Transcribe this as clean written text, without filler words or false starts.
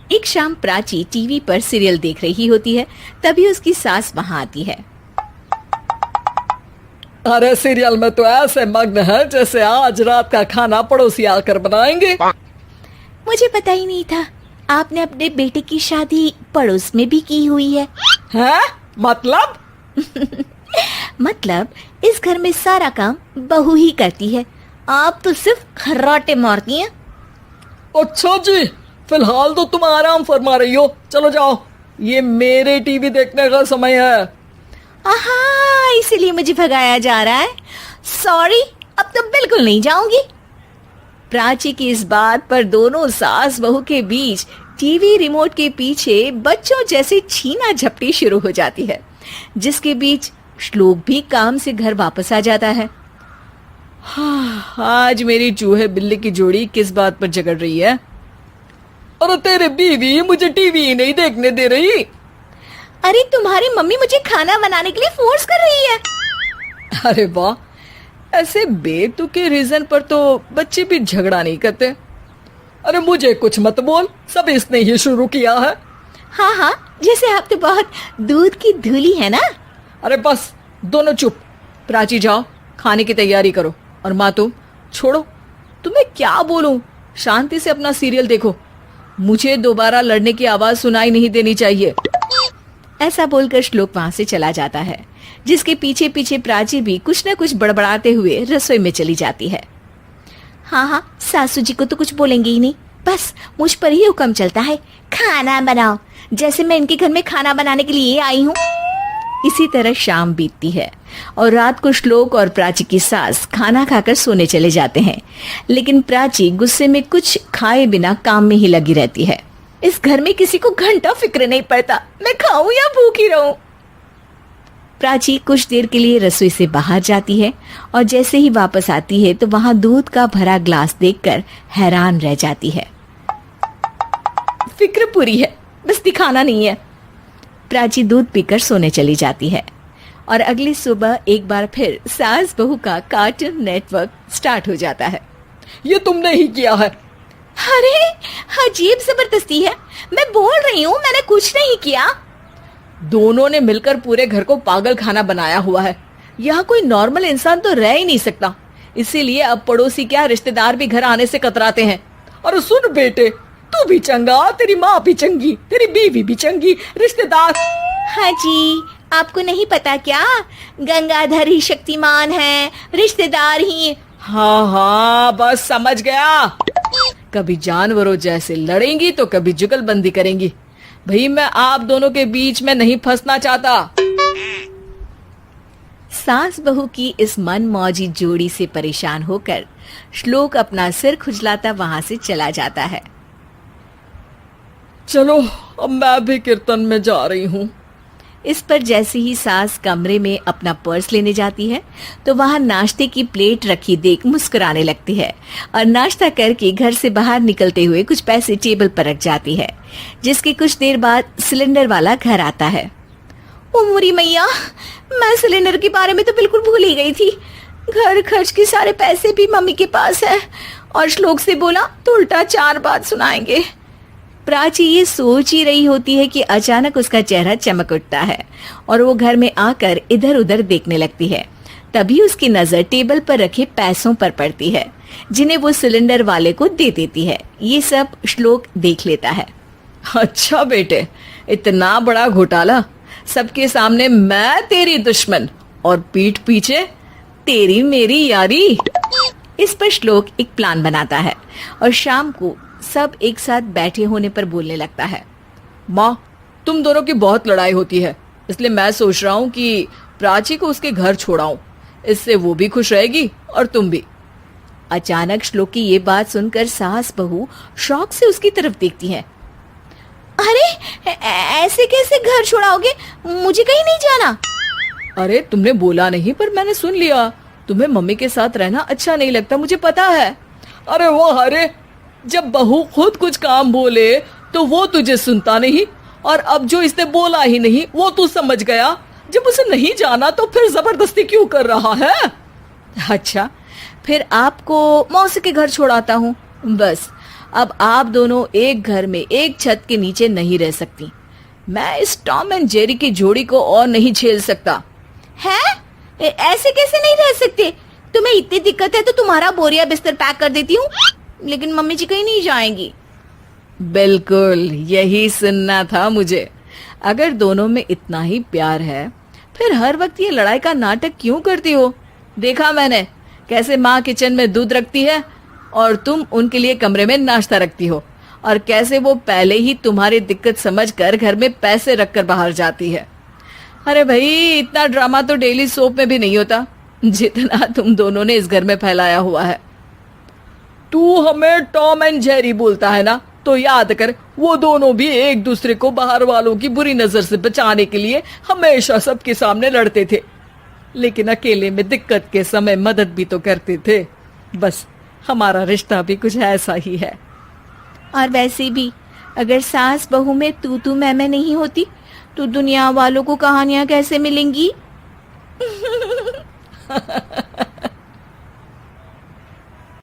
एक शाम प्राची टीवी पर सीरियल देख रही होती है। तभी उसकी सास वहाँ आती है। अरे सीरियल में तो ऐसे मग्न है जैसे आज रात का खाना पड़ोसी आकर बनाएंगे। मुझे पता ही नहीं था आपने अपने बेटे की शादी पड़ोस में भी की हुई है। हैं? मतलब? मतलब इस घर में सारा काम बहू ही करती है, आप तो सिर्फ खर्राटे मारती हैं। अच्छा जी, फिलहाल तो तुम आराम फरमा रही हो, चलो जाओ, ये मेरे टीवी देखने का समय है। आहा, इसीलिए मुझे भगाया जा रहा है। सॉरी, अब तो बिल्कुल नहीं जाऊंगी। प्राची की इस बात पर दोनों सास बहू के बीच टीवी रिमोट के पीछे बच्चों जैसे छीना झपटी शुरू हो जाती है, जिसके बीच श्लोक भी काम से घर वापस आ जाता है। आज मेरी चूहे बिल्ली की जोड़ी किस बात पर झगड़ रही है? अरे तेरे बीवी मुझे टीवी ही नहीं देखने दे रही। अरे तुम्हारी मम्मी मुझे खाना बनाने के लिए फोर्स कर रही है। अरे वाह, ऐसे बेतुके रीजन पर तो बच्चे भी झगड़ा नहीं करते। अरे मुझे कुछ मत बोल, सब इसने ही शुरू किया है। हाँ हाँ, जैसे आप तो बहुत दूध की धूली है ना। अरे बस, दोनों चुप। प्राची जाओ, खाने की तैयारी करो। और माँ तुम छोड़ो, तुम्हें क्या बोलूं, शांति से अपना सीरियल देखो, मुझे दोबारा लड़ने की आवाज सुनाई नहीं देनी चाहिए। ऐसा बोलकर श्लोक वहां से चला जाता है, जिसके पीछे पीछे प्राची भी कुछ न कुछ बड़बड़ाते हुए रसोई में चली जाती है। हाँ हाँ, सासू जी को तो कुछ बोलेंगे ही नहीं, बस मुझ पर ही हुक्म चलता है, खाना बनाओ, जैसे मैं इनके घर में खाना बनाने के लिए आई हूँ। इसी तरह शाम बीतती है और रात को श्लोक और प्राची की सास खाना खाकर सोने चले जाते हैं, लेकिन प्राची गुस्से में कुछ खाए बिना काम में ही लगी रहती है। इस घर में किसी को घंटा फिक्र नहीं पड़ता, मैं खाऊं या भूखी रहूं। प्राची कुछ देर के लिए रसोई से बाहर जाती है और जैसे ही वापस आती है तो वहां दूध का भरा ग्लास देखकर हैरान रह जाती है। फिक्र पूरी है, बस दिखाना नहीं है। प्राची दूध पीकर सोने चली जाती है और अगली सुबह एक बार फिर सास बहू का कार्टून नेटवर्क स्टार्ट हो जाता है। ये तुमने ही किया है। अरे अजीब जबरदस्ती है, मैं बोल रही हूँ मैंने कुछ नहीं किया। दोनों ने मिलकर पूरे घर को पागल खाना बनाया हुआ है। यहाँ कोई नॉर्मल इंसान तो रह ही नहीं सकता, इसीलिए अब पड़ोसी क्या रिश्तेदार भी घर आने से कतराते हैं। और सुन बेटे, तू भी चंगा, तेरी माँ भी चंगी, तेरी बीवी भी चंगी, रिश्तेदार। हाँ जी, आपको नहीं पता क्या, गंगाधर ही शक्तिमान है, रिश्तेदार ही। हाँ हाँ, बस समझ गया। कभी जानवरों जैसे लड़ेंगी तो कभी जुगलबंदी करेंगी। भाई मैं आप दोनों के बीच में नहीं फंसना चाहता। सास बहू की इस मन मौजी जोड़ी से परेशान होकर श्लोक अपना सिर खुजलाता वहां से चला जाता है। चलो अब मैं भी कीर्तन में जा रही हूँ। इस पर जैसे ही सास कमरे में अपना पर्स लेने जाती है तो वहां नाश्ते की प्लेट रखी देख मुस्कुराने लगती है और नाश्ता करके घर से बाहर निकलते हुए कुछ पैसे टेबल पर रख जाती है, जिसके कुछ देर बाद सिलेंडर वाला घर आता है। ओ मोरी मैया, मैं सिलेंडर के बारे में तो बिल्कुल भूल ही गई थी। घर खर्च के सारे पैसे भी मम्मी के पास है और श्लोक से बोला तो उल्टा 4 बात सुनाएंगे। प्राची ये सोच ही रही होती है कि अचानक उसका चेहरा चमक उठता है और वो घर में आकर इधर उधर देखने लगती है। तभी उसकी नजर टेबल पर रखे पैसों पर पड़ती है, जिन्हें वो सिलेंडर वाले को दे देती है। ये सब श्लोक देख लेता है। अच्छा बेटे, इतना बड़ा घोटाला, सबके सामने मैं तेरी दुश्मन और पीठ पीछे तेरी मेरी यारी। इस पर श्लोक एक प्लान बनाता है और शाम को सब एक साथ बैठे होने पर बोलने लगता है। माँ, तुम दोनों की बहुत लड़ाई होती है, इसलिए मैं सोच रहा हूँ कि प्राची को उसके घर छोड़ाऊं, इससे वो भी खुश रहेगी और तुम भी। अचानक श्लोक की ये बात सुनकर सास बहू शौक से उसकी तरफ देखती हैं। अरे ऐसे कैसे घर छोड़ाओगे, मुझे कहीं नहीं जाना। अरे तुमने बोला नहीं पर मैंने सुन लिया, तुम्हें मम्मी के साथ रहना अच्छा नहीं लगता, मुझे पता है। अरे वो, अरे जब बहू खुद कुछ काम बोले तो वो तुझे सुनता नहीं, और अब जो इसने बोला ही नहीं वो तू समझ गया। जब उसे नहीं जाना तो फिर जबरदस्ती क्यों कर रहा है? अच्छा, फिर आपको मौसी के घर छोड़ाता हूँ, बस अब आप दोनों एक घर में एक छत के नीचे नहीं रह सकती। मैं इस टॉम एंड जेरी की जोड़ी को और नहीं झेल सकता। है? ऐसे कैसे नहीं रह सकते? तुम्हें इतनी दिक्कत है तो तुम्हारा बोरिया बिस्तर पैक कर देती हूँ, लेकिन मम्मी जी कहीं नहीं जाएंगी। बिल्कुल यही सुनना था मुझे। अगर दोनों में इतना ही प्यार है फिर हर वक्त ये लड़ाई का नाटक क्यों करती हो? देखा मैंने कैसे माँ किचन में दूध रखती है और तुम उनके लिए कमरे में नाश्ता रखती हो, और कैसे वो पहले ही तुम्हारी दिक्कत समझकर घर में पैसे रखकर बाहर जाती है। अरे भाई, इतना ड्रामा तो डेली सोप में भी नहीं होता जितना तुम दोनों ने इस घर में फैलाया हुआ है। तू हमें टॉम एंड जेरी बोलता है ना, तो याद कर वो दोनों भी एक दूसरे को बाहर वालों की बुरी नजर से बचाने के लिए हमेशा सबके सामने लड़ते थे, लेकिन अकेले में दिक्कत के समय मदद भी तो करते थे। बस हमारा रिश्ता भी कुछ ऐसा ही है। और वैसे भी अगर सास बहू में तू मैं नहीं होती तो दुनिया वालों को कहानियां कैसे मिलेंगी?